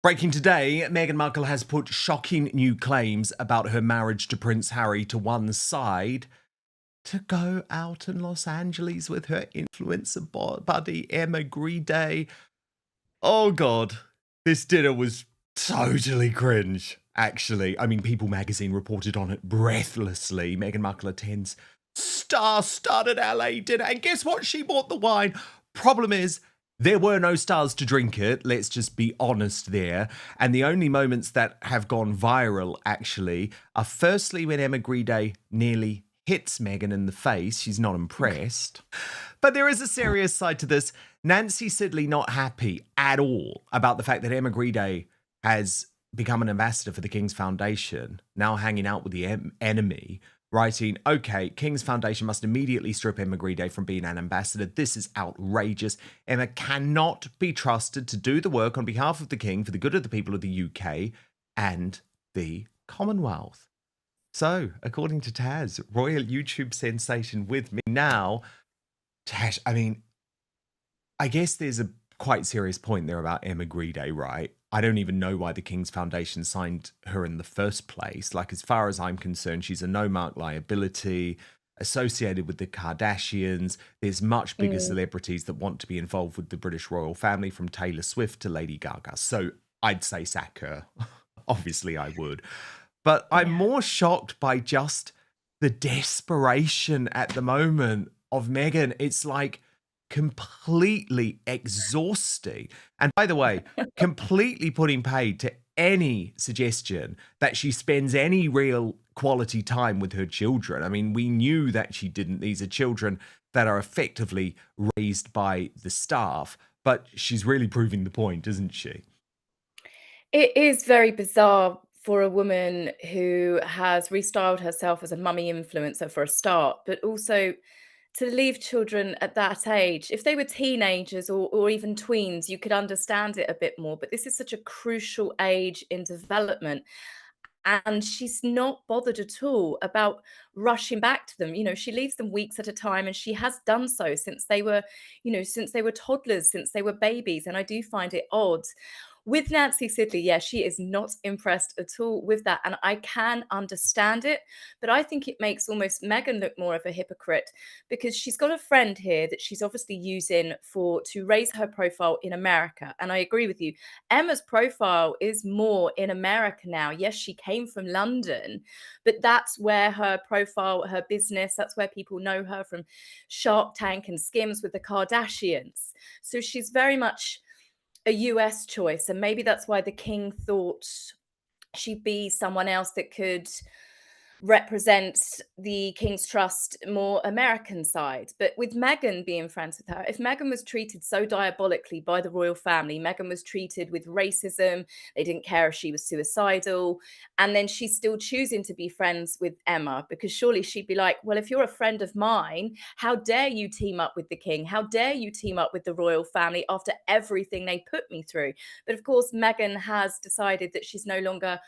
Breaking today, Meghan Markle has put shocking new claims about her marriage to Prince Harry to one side to go out in Los Angeles with her influencer buddy Emma Grede. Oh God, this dinner was totally cringe, actually. I mean, People magazine reported on it breathlessly. Meghan Markle attends star-studded LA dinner, and guess what? She bought the wine. Problem is, there were no stars to drink it. Let's just be honest there. And the only moments that have gone viral, actually, are firstly when Emma Grede nearly hits Meghan in the face. She's not impressed. But there is a serious side to this. Nancy Sidley not happy at all about the fact that Emma Grede has become an ambassador for the King's Foundation, now hanging out with the enemy, writing, okay, King's Foundation must immediately strip Emma Grede from being an ambassador. This is outrageous. Emma cannot be trusted to do the work on behalf of the King for the good of the people of the UK and the Commonwealth. So, according to Taz, royal YouTube sensation with me now. Tash, I mean, I guess there's a quite serious point there about Emma Grede, right? I don't even know why the King's Foundation signed her in the first place. Like, as far as I'm concerned, she's a no-mark liability associated with the Kardashians. There's much bigger celebrities that want to be involved with the British royal family, from Taylor Swift to Lady Gaga. So I'd say sack her. Obviously, I would. But I'm more shocked by just the desperation at the moment of Meghan. It's like completely exhausting. And by the way, completely putting paid to any suggestion that she spends any real quality time with her children. I mean, we knew that she didn't. These are children that are effectively raised by the staff, but she's really proving the point, isn't she? It is very bizarre for a woman who has restyled herself as a mummy influencer for a start, but also to leave children at that age. If they were teenagers or even tweens, you could understand it a bit more, but this is such a crucial age in development. And she's not bothered at all about rushing back to them. You know, she leaves them weeks at a time, and she has done so since they were, since they were toddlers, since they were babies. And I do find it odd. With Nancy Sidley, yeah, she is not impressed at all with that. And I can understand it, but I think it makes almost Meghan look more of a hypocrite, because she's got a friend here that she's obviously using to raise her profile in America. And I agree with you. Emma's profile is more in America now. Yes, she came from London, but that's where her profile, her business, that's where people know her from Shark Tank and Skims with the Kardashians. So she's very much a US choice, and maybe that's why the King thought she'd be someone else that could represent the King's Trust more American side. But with Meghan being friends with her, if Meghan was treated so diabolically by the royal family, Meghan was treated with racism, they didn't care if she was suicidal, and then she's still choosing to be friends with Emma, because surely she'd be like, well, if you're a friend of mine, how dare you team up with the King? How dare you team up with the royal family after everything they put me through? But of course, Meghan has decided that she's no longer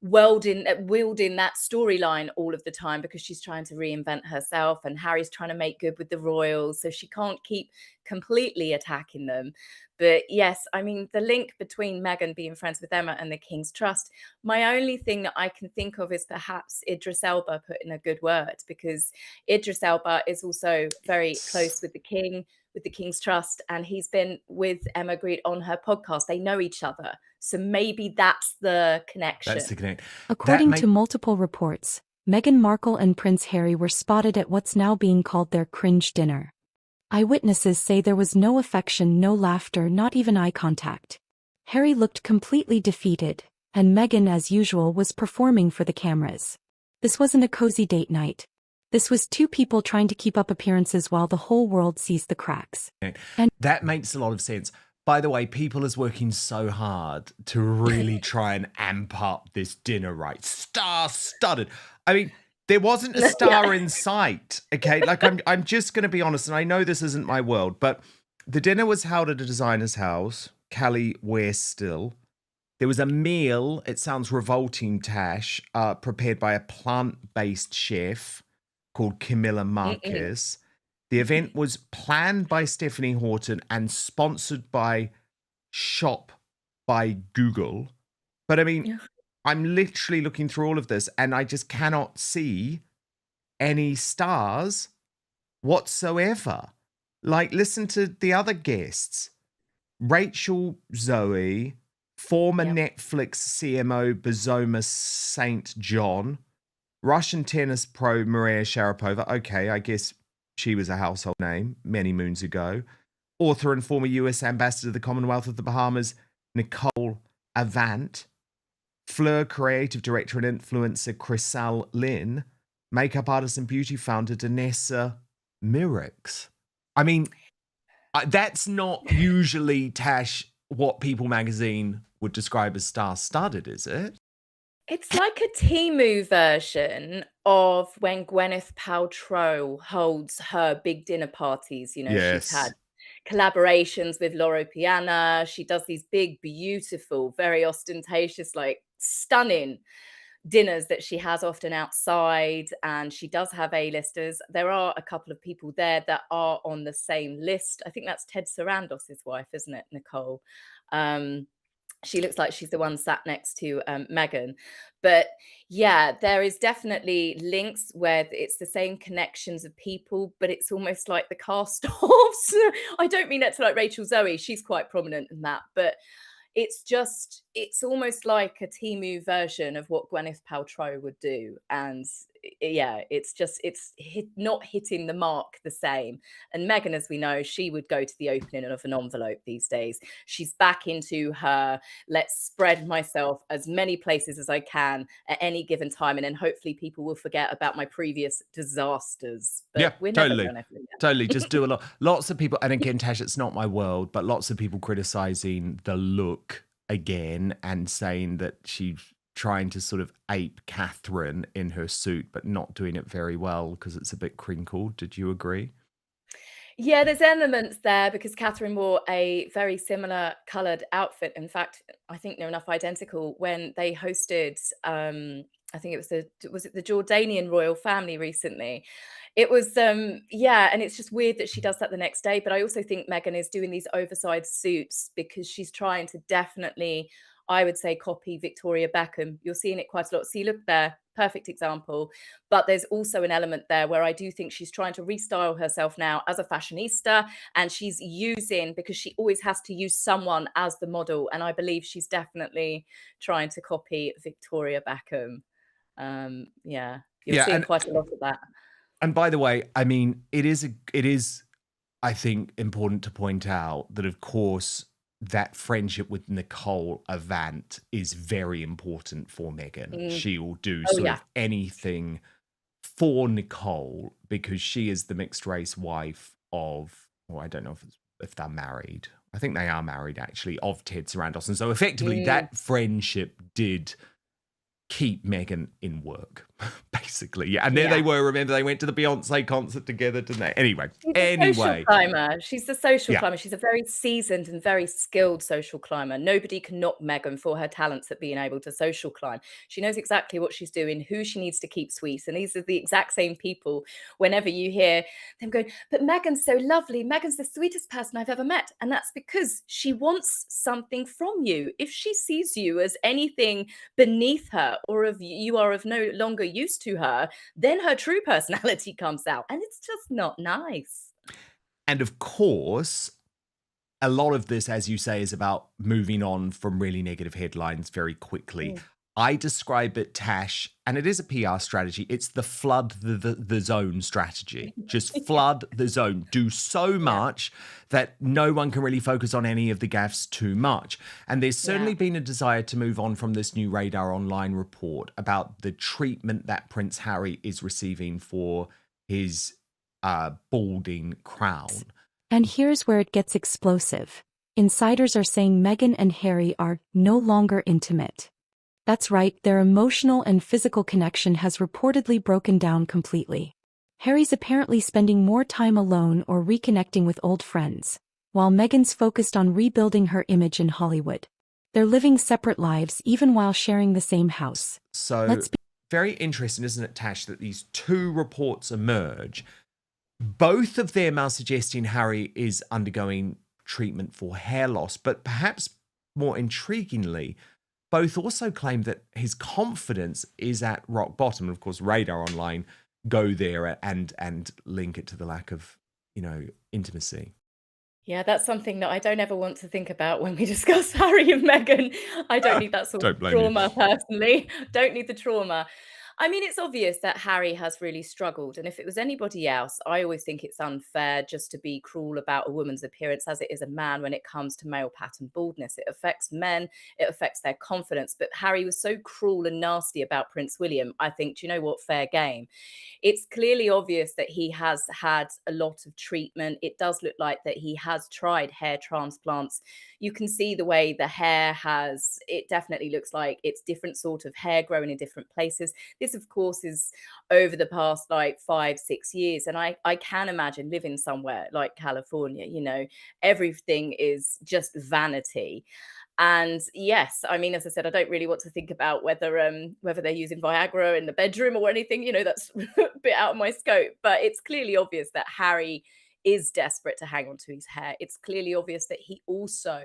wielding that storyline all of the time, because she's trying to reinvent herself, and Harry's trying to make good with the royals, so she can't keep completely attacking them. But yes, I mean, the link between Meghan being friends with Emma and the King's Trust, my only thing that I can think of is perhaps Idris Elba put in a good word, because Idris Elba is also very close with the King, with the King's Trust, and he's been with Emma Grede on her podcast. They know each other. So maybe that's the connection. That's the connection. According to multiple reports, Meghan Markle and Prince Harry were spotted at what's now being called their cringe dinner. Eyewitnesses say there was no affection, no laughter, not even eye contact. Harry looked completely defeated, and Meghan, as usual, was performing for the cameras. This wasn't a cozy date night. This was two people trying to keep up appearances while the whole world sees the cracks. And that makes a lot of sense. By the way, People is working so hard to really try and amp up this dinner, right? Star-studded. I mean, there wasn't a star in sight, okay? Like, I'm just going to be honest, and I know this isn't my world, but the dinner was held at a designer's house, Callie Wearstill. There was a meal, it sounds revolting, Tash, prepared by a plant-based chef called Camilla Marquez. The event was planned by Stephanie Horton and sponsored by Shop by Google. But I mean, Yeah. I'm literally looking through all of this and I just cannot see any stars whatsoever. Like, listen to the other guests. Rachel Zoe, former Yeah. Netflix CMO Bazoma St. John, Russian tennis pro Maria Sharapova. Okay, I guess she was a household name many moons ago. Author and former US ambassador to the Commonwealth of the Bahamas, Nicole Avant. Fleur creative director and influencer Chriselle Lynn. Makeup artist and beauty founder Danessa Mirix. I mean, that's not usually, Tash, what People magazine would describe as star-studded, is it? It's like a Temu version of when Gwyneth Paltrow holds her big dinner parties. You know, she's Yes. had collaborations with Loro Piana. She does these big, beautiful, very ostentatious, like stunning dinners that she has often outside, and she does have A-listers. There are a couple of people there that are on the same list. I think that's Ted Sarandos's wife, isn't it, Nicole? She looks like she's the one sat next to Meghan. But yeah, there is definitely links where it's the same connections of people, but it's almost like the cast-offs. I don't mean that to like Rachel Zoe. She's quite prominent in that, but it's almost like a Temu version of what Gwyneth Paltrow would do. And yeah, it's not hitting the mark the same. And Meghan, as we know, she would go to the opening of an envelope these days. She's back into her, let's spread myself as many places as I can at any given time. And then hopefully people will forget about my previous disasters. But Yeah, we're totally. never going to forget. Totally. Just do a lot. Lots of people, and again, Tash, it's not my world, but lots of people criticizing the look again and saying that she's trying to sort of ape Catherine in her suit, but not doing it very well because it's a bit crinkled. Did you agree? Yeah, there's elements there because Catherine wore a very similar coloured outfit. In fact, I think they're enough identical when they hosted. I think was it the Jordanian royal family recently? It was yeah, and it's just weird that she does that the next day. But I also think Meghan is doing these oversized suits because she's trying to definitely, I would say, copy Victoria Beckham. You're seeing it quite a lot. See, look there, perfect example. But there's also an element there where I do think she's trying to restyle herself now as a fashionista, and she's using, because she always has to use someone as the model. And I believe she's definitely trying to copy Victoria Beckham. Yeah, you're seeing quite a lot of that. And by the way, I mean, it is, I think, important to point out that, of course, that friendship with Nicole Avant is very important for Meghan. She will do sort of anything for Nicole because she is the mixed race wife of, well, I don't know if they're married. I think they are married, actually, of Ted Sarandos. And so effectively that friendship did keep Meghan in work, basically. Yeah. And there they were. Remember, they went to the Beyonce concert together, didn't they? Anyway. Social climber. She's the social climber. She's a very seasoned and very skilled social climber. Nobody can knock Meghan for her talents at being able to social climb. She knows exactly what she's doing, who she needs to keep sweet. And these are the exact same people whenever you hear them going, but Meghan's so lovely. Meghan's the sweetest person I've ever met. And that's because she wants something from you. If she sees you as anything beneath her, or if you are of no longer use to her, then her true personality comes out, and it's just not nice. And of course, a lot of this, as you say, is about moving on from really negative headlines very quickly. I describe it, Tash, and it is a PR strategy. It's the flood the zone strategy. Just flood the zone. Do so much that no one can really focus on any of the gaffes too much. And there's certainly been a desire to move on from this new Radar Online report about the treatment that Prince Harry is receiving for his balding crown. And here's where it gets explosive. Insiders are saying Meghan and Harry are no longer intimate. That's right, their emotional and physical connection has reportedly broken down completely. Harry's apparently spending more time alone or reconnecting with old friends, while Meghan's focused on rebuilding her image in Hollywood. They're living separate lives even while sharing the same house. So, very interesting, isn't it, Tash, that these two reports emerge. Both of them are suggesting Harry is undergoing treatment for hair loss, but perhaps more intriguingly, both also claim that his confidence is at rock bottom. And of course, Radar Online go there and link it to the lack of, intimacy. Yeah, that's something that I don't ever want to think about when we discuss Harry and Meghan. I don't need that sort of Don't blame you. trauma personally. Don't need the trauma. I mean, it's obvious that Harry has really struggled. And if it was anybody else, I always think it's unfair just to be cruel about a woman's appearance as it is a man when it comes to male pattern baldness. It affects men, it affects their confidence. But Harry was so cruel and nasty about Prince William. I think, do you know what? Fair game. It's clearly obvious that he has had a lot of treatment. It does look like that he has tried hair transplants. You can see the way the hair has, it definitely looks like it's different sort of hair growing in different places. This, of course, is over the past like 5, 6 years. And I can imagine living somewhere like California, everything is just vanity. And yes, I mean, as I said, I don't really want to think about whether they're using Viagra in the bedroom or anything. That's a bit out of my scope. But it's clearly obvious that Harry is desperate to hang on to his hair. It's clearly obvious that he also,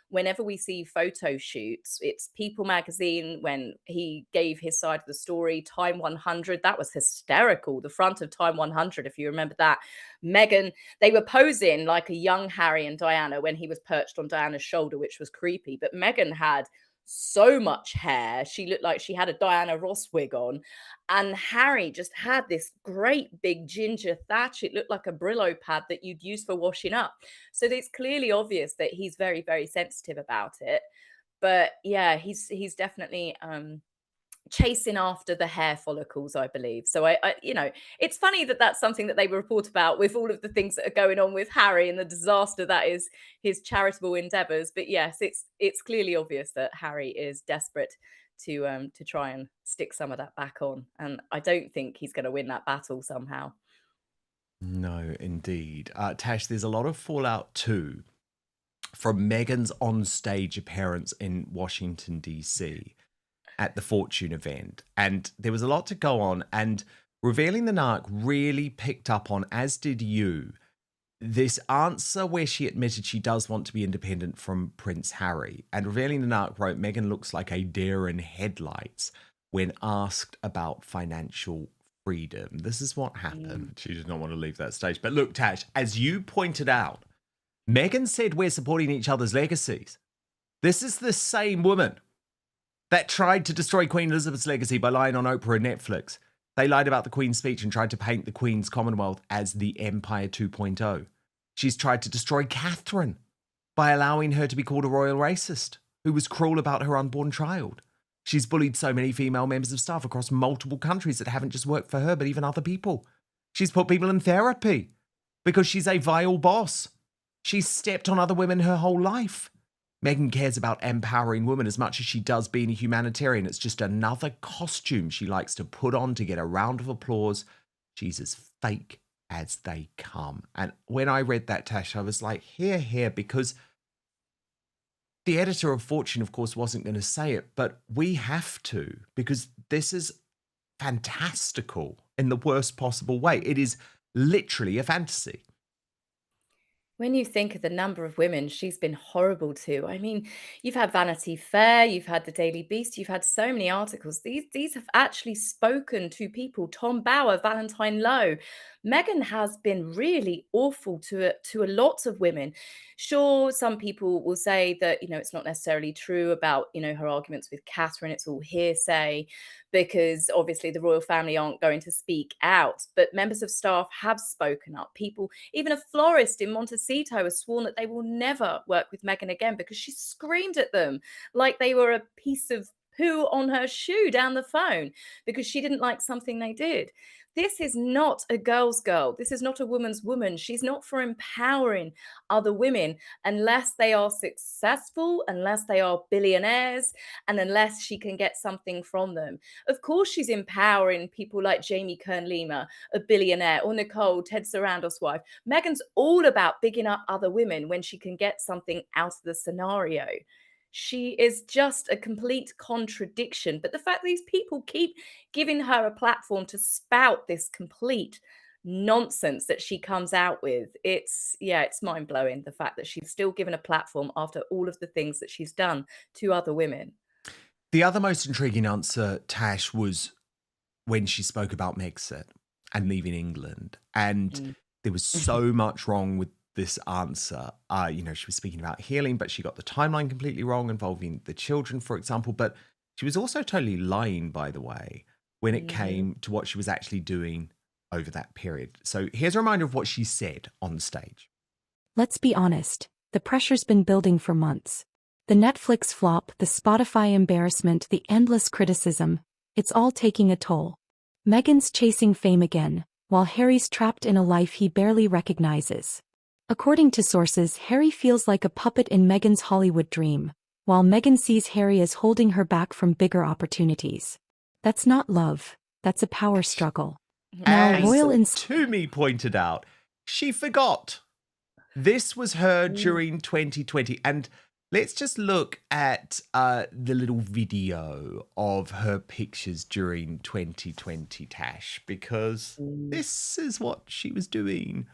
whenever we see photo shoots, it's People magazine when he gave his side of the story, Time 100, that was hysterical. The front of Time 100, if you remember that. Meghan, they were posing like a young Harry and Diana when he was perched on Diana's shoulder, which was creepy. But Meghan had so much hair. She looked like she had a Diana Ross wig on. And Harry just had this great big ginger thatch. It looked like a Brillo pad that you'd use for washing up. So it's clearly obvious that he's very, very sensitive about it. But yeah, he's definitely chasing after the hair follicles, I believe. So it's funny that that's something that they report about with all of the things that are going on with Harry and the disaster that is his charitable endeavors. But yes, it's clearly obvious that Harry is desperate to try and stick some of that back on, and I don't think he's going to win that battle somehow. No, indeed. Tash, there's a lot of fallout too from Meghan's on-stage appearance in Washington, D.C. at the Fortune event. And there was a lot to go on. And Revealing the Narc really picked up on, as did you, this answer where she admitted she does want to be independent from Prince Harry. And Revealing the Narc wrote, Meghan looks like a deer in headlights when asked about financial freedom. This is what happened. She did not want to leave that stage. But look, Tash, as you pointed out, Meghan said we're supporting each other's legacies. This is the same woman that tried to destroy Queen Elizabeth's legacy by lying on Oprah and Netflix. They lied about the Queen's speech and tried to paint the Queen's Commonwealth as the Empire 2.0. She's tried to destroy Catherine by allowing her to be called a royal racist who was cruel about her unborn child. She's bullied so many female members of staff across multiple countries that haven't just worked for her, but even other people. She's put people in therapy because she's a vile boss. She's stepped on other women her whole life. Meghan cares about empowering women as much as she does being a humanitarian. It's just another costume she likes to put on to get a round of applause. She's as fake as they come. And when I read that, Tash, I was like, hear, because the editor of Fortune, of course, wasn't going to say it, but we have to, because this is fantastical in the worst possible way. It is literally a fantasy. When you think of the number of women she's been horrible to, I mean, you've had Vanity Fair, you've had the Daily Beast, you've had so many articles. These have actually spoken to people. Tom Bauer, Valentine Lowe. Meghan has been really awful to a lot of women. Sure, some people will say that, it's not necessarily true about, her arguments with Catherine. It's all hearsay because obviously the royal family aren't going to speak out. But members of staff have spoken up. People, even a florist in Montecito, has sworn that they will never work with Meghan again because she screamed at them like they were a piece of poo on her shoe down the phone because she didn't like something they did. This is not a girl's girl. This is not a woman's woman. She's not for empowering other women unless they are successful, unless they are billionaires, and unless she can get something from them. Of course, she's empowering people like Jamie Kern-Lima, a billionaire, or Nicole, Ted Sarandos' wife. Meghan's all about bigging up other women when she can get something out of the scenario. She is just a complete contradiction. But the fact that these people keep giving her a platform to spout this complete nonsense that she comes out with. It's mind-blowing, the fact that she's still given a platform after all of the things that she's done to other women. The other most intriguing answer, Tash, was when she spoke about Megxit and leaving England. And there was so much wrong with this answer. She was speaking about healing, but she got the timeline completely wrong involving the children, for example. But she was also totally lying, by the way, when it came to what she was actually doing over that period. So here's a reminder of what she said on the stage. Let's be honest, the pressure's been building for months. The Netflix flop, the Spotify embarrassment, the endless criticism, it's all taking a toll. Meghan's chasing fame again, while Harry's trapped in a life he barely recognizes. According to sources, Harry feels like a puppet in Meghan's Hollywood dream, while Meghan sees Harry as holding her back from bigger opportunities. That's not love, that's a power struggle. Now, As Toomey pointed out, she forgot. This was her during 2020. And let's just look at the little video of her pictures during 2020, Tash, because this is what she was doing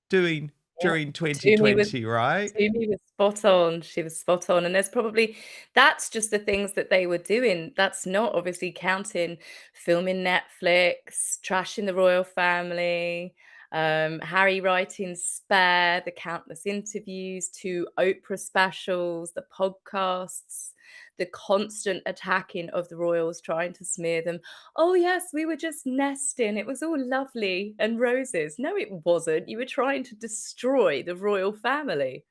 during 2020, right? Toomey was spot on. She was spot on. And that's just the things that they were doing. That's not obviously counting filming Netflix, trashing the royal family, Harry writing Spare, the countless interviews, 2 Oprah specials, the podcasts, the constant attacking of the royals, trying to smear them. Oh, yes, we were just nesting. It was all lovely and roses. No, it wasn't. You were trying to destroy the royal family.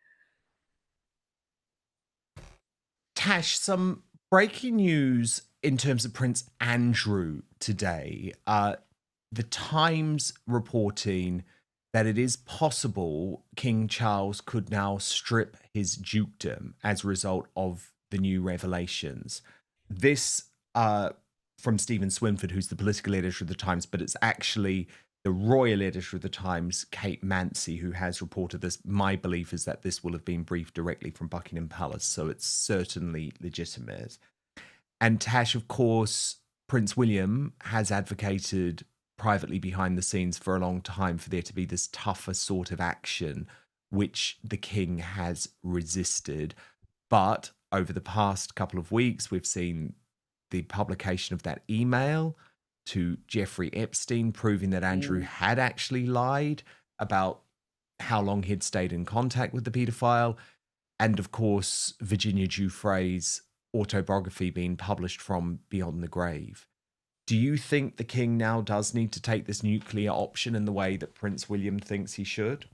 Tash, some breaking news in terms of Prince Andrew today. The Times reporting that it is possible King Charles could now strip his dukedom as a result of the new revelations. This from Stephen Swinford, who's the political editor of the Times, but it's actually the royal editor of the Times, Kate Mancy, who has reported this. My belief is that this will have been briefed directly from Buckingham Palace, so it's certainly legitimate. And Tash, of course, Prince William has advocated privately behind the scenes for a long time for there to be this tougher sort of action, which the king has resisted. But over the past couple of weeks, we've seen the publication of that email to Jeffrey Epstein, proving that Andrew had actually lied about how long he'd stayed in contact with the paedophile. And of course, Virginia Giuffre's autobiography being published from Beyond the Grave. Do you think the king now does need to take this nuclear option in the way that Prince William thinks he should?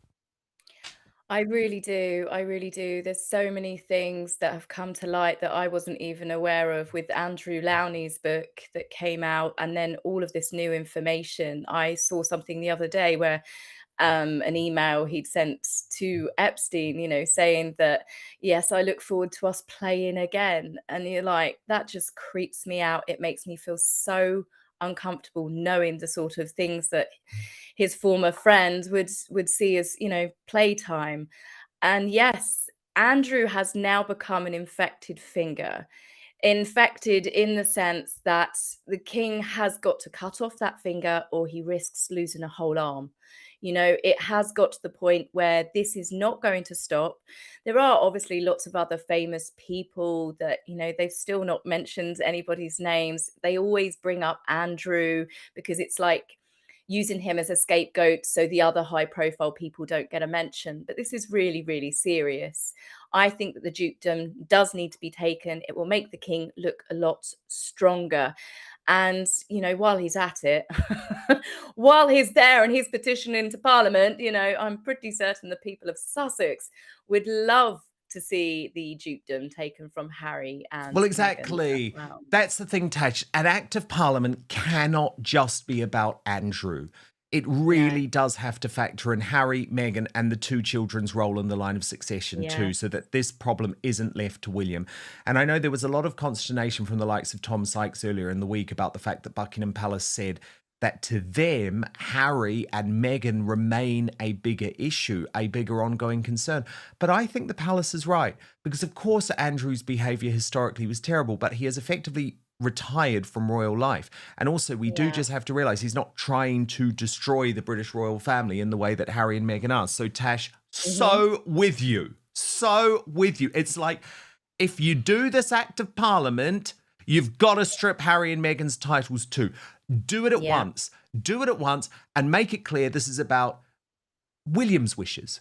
I really do. I really do. There's so many things that have come to light that I wasn't even aware of with Andrew Lowney's book that came out, and then all of this new information. I saw something the other day where an email he'd sent to Epstein, saying that, yes, I look forward to us playing again. And you're like, that just creeps me out. It makes me feel so uncomfortable knowing the sort of things that his former friends would see as, playtime. And yes, Andrew has now become an infected finger. Infected in the sense that the king has got to cut off that finger or he risks losing a whole arm. It has got to the point where this is not going to stop. There are obviously lots of other famous people that, they've still not mentioned anybody's names. They always bring up Andrew because it's like using him as a scapegoat so the other high profile people don't get a mention. But this is really, really serious. I think that the dukedom does need to be taken. It will make the king look a lot stronger. And, while he's at it, while he's there and he's petitioning to Parliament, I'm pretty certain the people of Sussex would love to see the dukedom taken from Harry and Well, Meghan exactly. as well. That's the thing, Tash. An act of Parliament cannot just be about Andrew. It really does have to factor in Harry, Meghan, and the 2 children's role in the line of succession too, so that this problem isn't left to William. And I know there was a lot of consternation from the likes of Tom Sykes earlier in the week about the fact that Buckingham Palace said that to them, Harry and Meghan remain a bigger issue, a bigger ongoing concern. But I think the palace is right, because of course Andrew's behaviour historically was terrible, but he has effectively retired from royal life. And also, we do just have to realize he's not trying to destroy the British royal family in the way that Harry and Meghan are. So, Tash, so with you. So with you. It's like, if you do this act of parliament, you've got to strip Harry and Meghan's titles too. Do it at once. Do it at once and make it clear this is about William's wishes.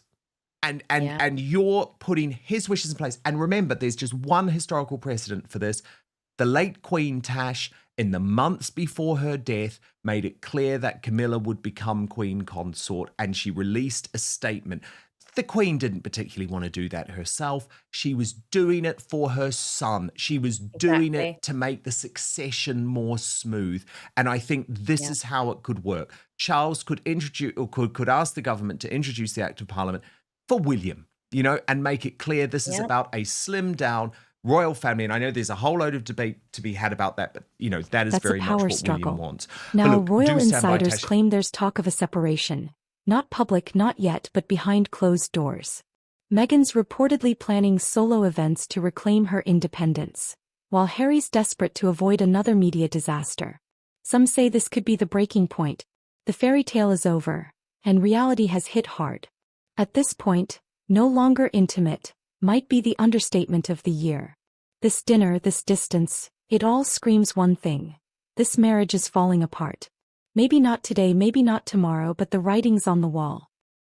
And you're putting his wishes in place. And remember, there's just one historical precedent for this. The late Queen Tash, in the months before her death, made it clear that Camilla would become Queen Consort, and she released a statement. The Queen didn't particularly want to do that herself. She was doing it for her son. She was doing it to make the succession more smooth. And I think this is how it could work. Charles could introduce, or could ask the government to introduce the Act of Parliament for William, you know, and make it clear this is about a slimmed down royal family. And I know there's a whole load of debate to be had about that, but, you know, that's very much what William wants. Now, royal insiders claim there's talk of a separation. Not public, not yet, but behind closed doors. Meghan's reportedly planning solo events to reclaim her independence, while Harry's desperate to avoid another media disaster. Some say this could be the breaking point. The fairy tale is over, and reality has hit hard. At this point, no longer intimate, might be the understatement of the year. This dinner, this distance, it all screams one thing. This marriage is falling apart. Maybe not today, maybe not tomorrow, but the writing's on the wall.